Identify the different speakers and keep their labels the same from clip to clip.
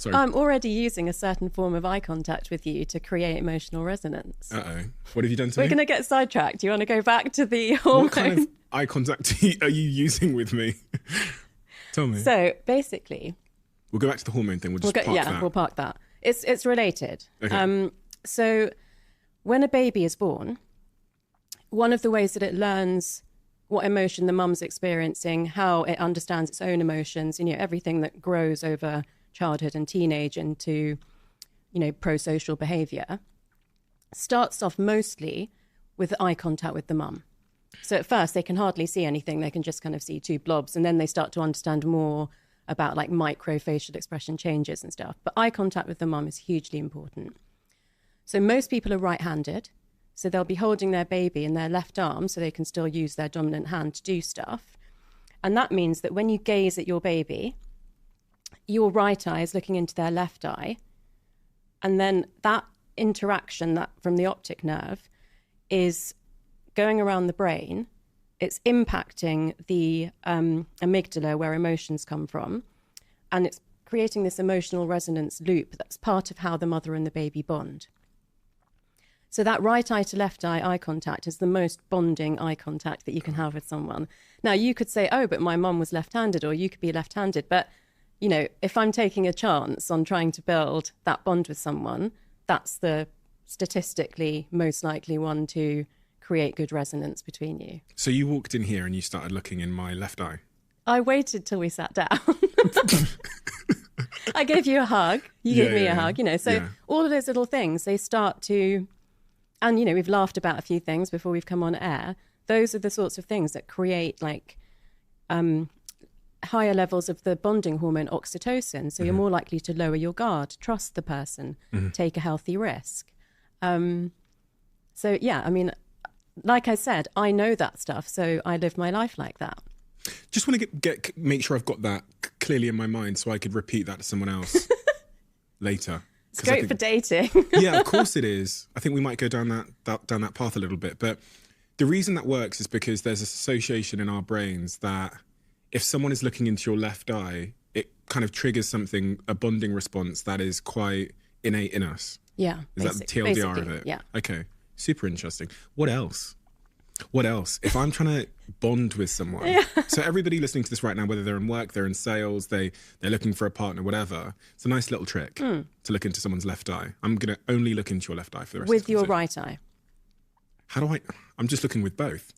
Speaker 1: Sorry.
Speaker 2: I'm already using a certain form of eye contact with you to create emotional resonance.
Speaker 1: Uh-oh. What have you done to me?
Speaker 2: We're going to get sidetracked. Do you want to go back to the hormone?
Speaker 1: What kind of eye contact are you using with me? Tell me.
Speaker 2: So basically...
Speaker 1: We'll go back to the hormone thing. We'll park that.
Speaker 2: We'll park that. It's related.
Speaker 1: Okay.
Speaker 2: So when a baby is born, one of the ways that it learns what emotion the mum's experiencing, how it understands its own emotions, everything that grows over childhood and teenage into, pro-social behavior, starts off mostly with eye contact with the mum. So at first they can hardly see anything. They can just kind of see two blobs, and then they start to understand more about like micro facial expression changes and stuff. But eye contact with the mum is hugely important. So most people are right-handed. So they'll be holding their baby in their left arm so they can still use their dominant hand to do stuff. And that means that when you gaze at your baby, your right eye is looking into their left eye. And then that interaction that from the optic nerve is going around the brain. It's impacting the amygdala where emotions come from. And it's creating this emotional resonance loop that's part of how the mother and the baby bond. So that right eye to left eye contact is the most bonding eye contact that you can have with someone. Now, you could say, oh, but my mum was left-handed, or you could be left-handed. But, if I'm taking a chance on trying to build that bond with someone, that's the statistically most likely one to create good resonance between you.
Speaker 1: So you walked in here and you started looking in my left eye?
Speaker 2: I waited till we sat down. I gave you a hug. You gave me a hug, So all of those little things, they start to... And, we've laughed about a few things before we've come on air. Those are the sorts of things that create higher levels of the bonding hormone oxytocin. So you're more likely to lower your guard, trust the person, take a healthy risk. Like I said, I know that stuff. So I live my life like that.
Speaker 1: Just want to make sure I've got that clearly in my mind so I could repeat that to someone else later.
Speaker 2: It's great for dating.
Speaker 1: Yeah, of course it is. I think we might go down that path a little bit. But the reason that works is because there's this association in our brains that if someone is looking into your left eye, it kind of triggers a bonding response that is quite innate in us.
Speaker 2: Yeah.
Speaker 1: Is that the TLDR of it?
Speaker 2: Yeah.
Speaker 1: Okay. Super interesting. What else? If I'm trying to bond with someone, so everybody listening to this right now, whether they're in work, they're in sales, they're looking for a partner, whatever, it's a nice little trick to look into someone's left eye. I'm going to only look into your left eye for the rest of the
Speaker 2: conversation. With your right eye.
Speaker 1: How do I'm just looking with both.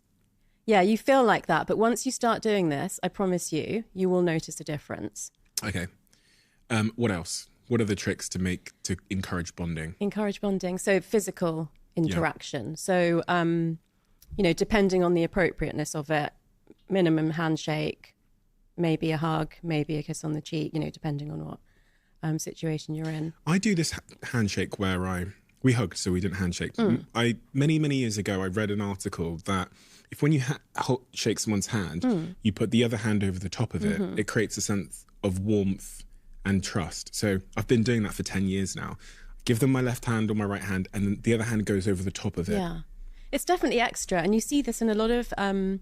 Speaker 2: Yeah, you feel like that. But once you start doing this, I promise you will notice a difference.
Speaker 1: Okay. What else? What are the tricks to encourage bonding?
Speaker 2: Encourage bonding. So physical interaction. Yeah. So, depending on the appropriateness of it, minimum handshake, maybe a hug, maybe a kiss on the cheek, depending on what situation you're in.
Speaker 1: I do this handshake where we hugged, so we didn't handshake. Many, many years ago, I read an article that if when you shake someone's hand, you put the other hand over the top of it, it creates a sense of warmth and trust. So I've been doing that for 10 years now. Give them my left hand or my right hand, and then the other hand goes over the top of it.
Speaker 2: Yeah. It's definitely extra. And you see this in a lot of kind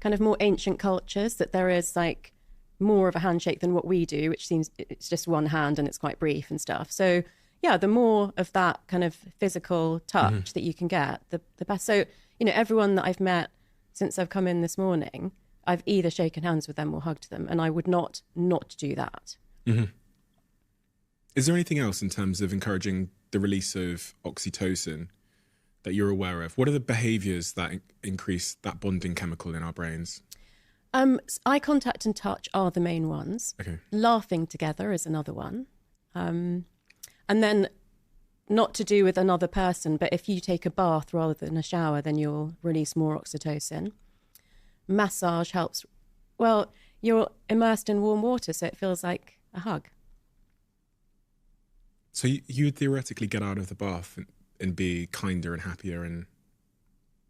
Speaker 2: of more ancient cultures, that there is like more of a handshake than what we do, which seems it's just one hand and it's quite brief and stuff. So yeah, the more of that kind of physical touch that you can get, the best. So, everyone that I've met since I've come in this morning, I've either shaken hands with them or hugged them. And I would not do that.
Speaker 1: Mm-hmm. Is there anything else in terms of encouraging the release of oxytocin that you're aware of? What are the behaviours that increase that bonding chemical in our brains?
Speaker 2: Eye contact and touch are the main ones.
Speaker 1: Okay.
Speaker 2: Laughing together is another one. And then not to do with another person, but if you take a bath rather than a shower, then you'll release more oxytocin. Massage helps. Well, you're immersed in warm water, so it feels like a hug.
Speaker 1: So you would theoretically get out of the bath and be kinder and happier, and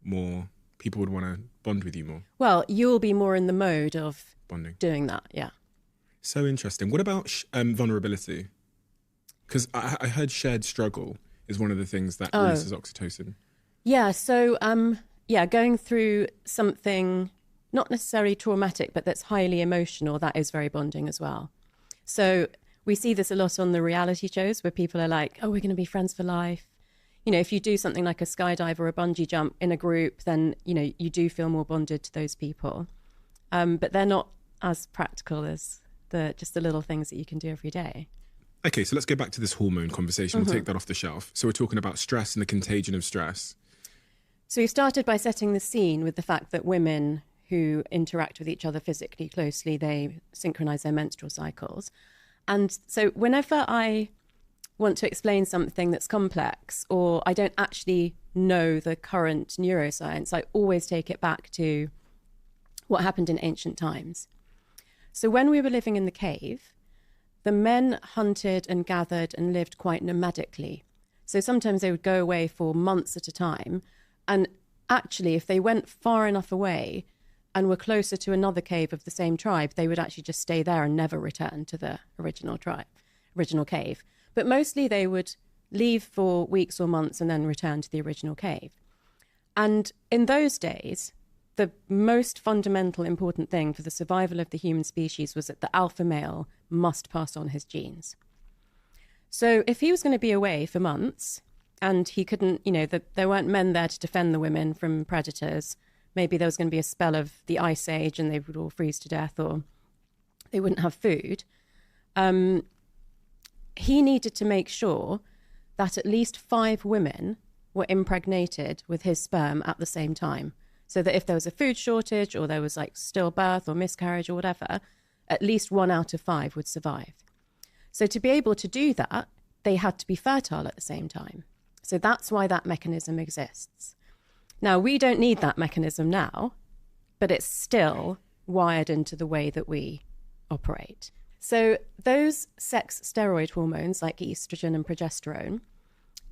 Speaker 1: more people would want to bond with you more.
Speaker 2: Well, you'll be more in the mode of
Speaker 1: bonding,
Speaker 2: doing that. Yeah. So
Speaker 1: interesting. What about vulnerability? Because I heard shared struggle is one of the things that releases oxytocin.
Speaker 2: Yeah. So going through something not necessarily traumatic, but that's highly emotional, that is very bonding as well. So We see this a lot on the reality shows where people are like, oh, we're going to be friends for life. You know, if you do something like a skydive or a bungee jump in a group, then, you know, you do feel more bonded to those people. But they're not as practical as just the little things that you can do every day.
Speaker 1: Okay, so let's go back to this hormone conversation. We'll take that off the shelf. So we're talking about stress and the contagion of stress.
Speaker 2: So we started by setting the scene with the fact that women who interact with each other physically closely, they synchronize their menstrual cycles. And so whenever I want to explain something that's complex, or I don't actually know the current neuroscience, I always take it back to what happened in ancient times. So when we were living in the cave, the men hunted and gathered and lived quite nomadically. So sometimes they would go away for months at a time. And actually, if they went far enough away and were closer to another cave of the same tribe, they would actually just stay there and never return to the original cave. But mostly they would leave for weeks or months and then return to the original cave. And in those days, the most fundamental important thing for the survival of the human species was that the alpha male must pass on his genes. So if he was going to be away for months and he couldn't, you know, there weren't men there to defend the women from predators, maybe there was going to be a spell of the ice age and they would all freeze to death or they wouldn't have food. He needed to make sure that at least 5 women were impregnated with his sperm at the same time. So that if there was a food shortage or there was like stillbirth or miscarriage or whatever, at least 1 out of 5 would survive. So to be able to do that, they had to be fertile at the same time. So that's why that mechanism exists. Now, we don't need that mechanism now, but it's still wired into the way that we operate. So those sex steroid hormones like estrogen and progesterone,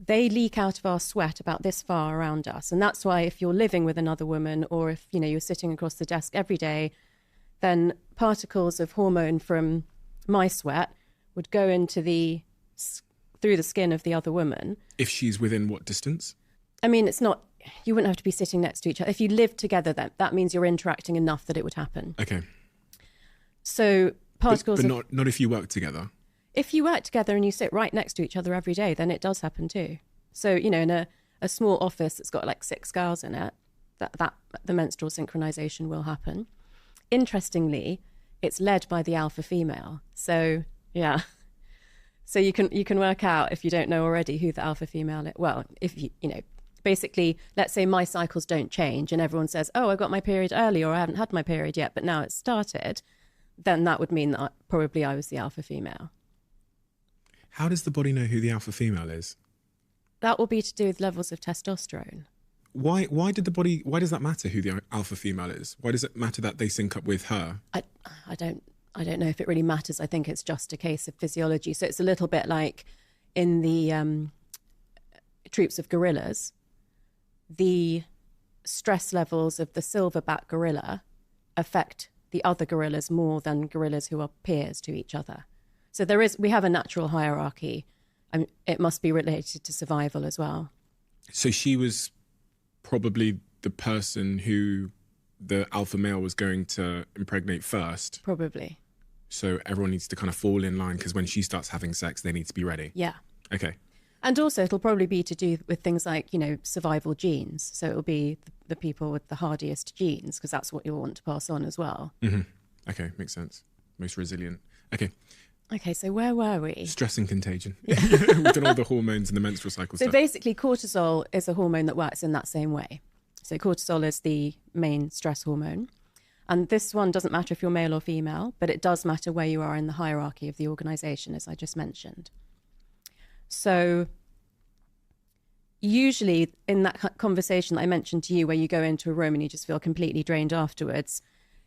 Speaker 2: they leak out of our sweat about this far around us. And that's why if you're living with another woman or if, you know, you're sitting across the desk every day, then particles of hormone from my sweat would go into through the skin of the other woman.
Speaker 1: If she's within what distance?
Speaker 2: I mean, it's not, you wouldn't have to be sitting next to each other. If you live together, that means you're interacting enough that it would happen.
Speaker 1: Okay.
Speaker 2: So particles
Speaker 1: but not if you work together.
Speaker 2: If you work together and you sit right next to each other every day, then it does happen too. So, you know, in a small office that's got like 6 girls in it, that the menstrual synchronization will happen. Interestingly, it's led by the alpha female. So, yeah. So you can work out, if you don't know already, who the alpha female is. Well, if you know, basically, let's say my cycles don't change and everyone says, oh, I got my period early or I haven't had my period yet, but now it's started, then that would mean that probably I was the alpha female.
Speaker 1: How does the body know who the alpha female is?
Speaker 2: That will be to do with levels of testosterone.
Speaker 1: Why does that matter who the alpha female is? Why does it matter that they sync up with her?
Speaker 2: I don't know if it really matters. I think it's just a case of physiology. So it's a little bit like in the troops of gorillas, the stress levels of the silverback gorilla affect the other gorillas more than gorillas who are peers to each other. So we have a natural hierarchy. It must be related to survival as well.
Speaker 1: So she was probably the person who the alpha male was going to impregnate first.
Speaker 2: Probably.
Speaker 1: So everyone needs to kind of fall in line because when she starts having sex, they need to be ready.
Speaker 2: Yeah.
Speaker 1: Okay.
Speaker 2: And also it'll probably be to do with things like, you know, survival genes. So it'll be the people with the hardiest genes because that's what you'll want to pass on as well.
Speaker 1: Mm-hmm. Okay, makes sense. Most resilient. Okay,
Speaker 2: so where were we?
Speaker 1: Stress and contagion. We've done all the hormones and the menstrual cycle stuff.
Speaker 2: So basically cortisol is a hormone that works in that same way. So cortisol is the main stress hormone. And this one doesn't matter if you're male or female, but it does matter where you are in the hierarchy of the organization, as I just mentioned. So usually in that conversation that I mentioned to you where you go into a room and you just feel completely drained afterwards,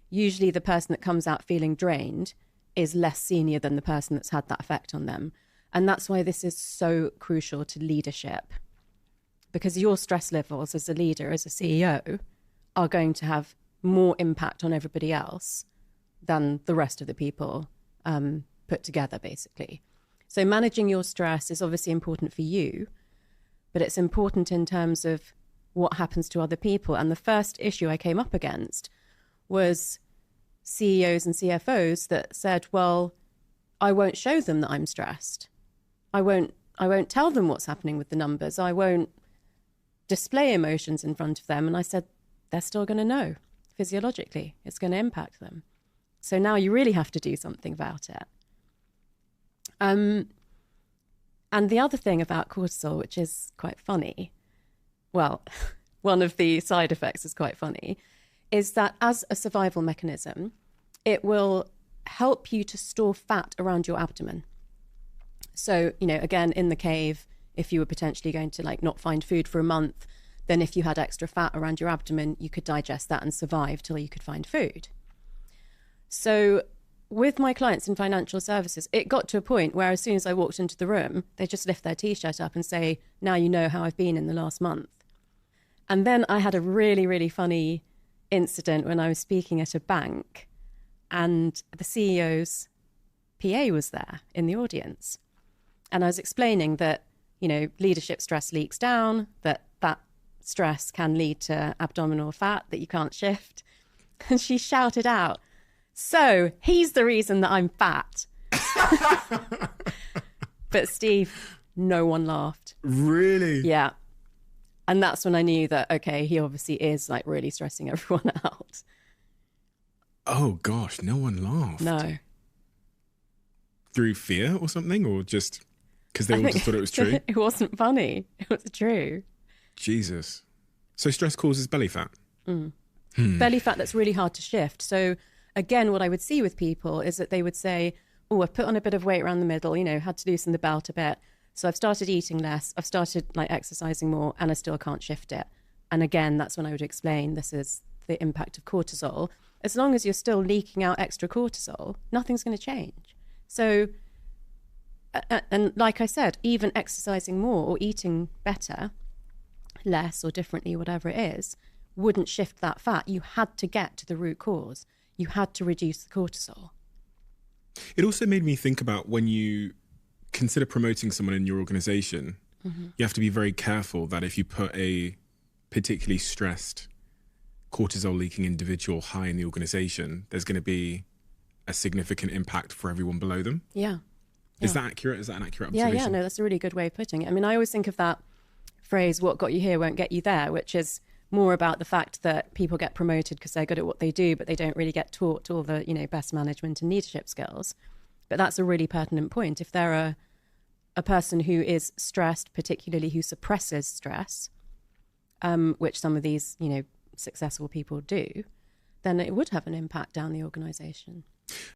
Speaker 2: usually the person that comes out feeling drained is less senior than the person that's had that effect on them. And that's why this is so crucial to leadership, because your stress levels as a leader, as a CEO, are going to have more impact on everybody else than the rest of the people put together, basically. So managing your stress is obviously important for you, but it's important in terms of what happens to other people. And the first issue I came up against was CEOs and CFOs that said, well, I won't show them that I'm stressed. I won't tell them what's happening with the numbers. I won't display emotions in front of them. And I said, they're still going to know physiologically. It's going to impact them. So now you really have to do something about it. And the other thing about cortisol, which is quite funny, well, one of the side effects is quite funny, is that as a survival mechanism, it will help you to store fat around your abdomen. So, again, in the cave, if you were potentially going to not find food for a month, then if you had extra fat around your abdomen, you could digest that and survive till you could find food. So with my clients in financial services, it got to a point where as soon as I walked into the room, they just lift their T-shirt up and say, now you know how I've been in the last month. And then I had a really, really funny incident when I was speaking at a bank, and the CEO's PA was there in the audience. And I was explaining that, leadership stress leaks down, that stress can lead to abdominal fat that you can't shift. And she shouted out, so he's the reason that I'm fat. But Steve, no one laughed.
Speaker 1: Really?
Speaker 2: Yeah. And that's when I knew that, okay, he obviously is really stressing everyone out.
Speaker 1: Oh gosh, no one laughed.
Speaker 2: No.
Speaker 1: Through fear or something, or just because they all just thought it was true?
Speaker 2: It wasn't funny. It was true.
Speaker 1: Jesus. So stress causes belly fat?
Speaker 2: Belly fat that's really hard to shift. So again, what I would see with people is that they would say, oh, I've put on a bit of weight around the middle, had to loosen the belt a bit. So I've started eating less. I've started exercising more, and I still can't shift it. And again, that's when I would explain this is the impact of cortisol. As long as you're still leaking out extra cortisol, nothing's going to change. So, and like I said, even exercising more or eating better, less or differently, whatever it is, wouldn't shift that fat. You had to get to the root cause. You had to reduce the cortisol.
Speaker 1: It also made me think about when you consider promoting someone in your organization, you have to be very careful that if you put a particularly stressed, cortisol leaking individual high in the organization, there's going to be a significant impact for everyone below them.
Speaker 2: Yeah.
Speaker 1: Is that accurate? Is that an accurate observation?
Speaker 2: Yeah, no, that's a really good way of putting it. I mean, I always think of that phrase, what got you here won't get you there, which is more about the fact that people get promoted because they're good at what they do, but they don't really get taught all the, best management and leadership skills. But that's a really pertinent point. If they're a person who is stressed, particularly who suppresses stress, which some of these, successful people do, then it would have an impact down the organisation.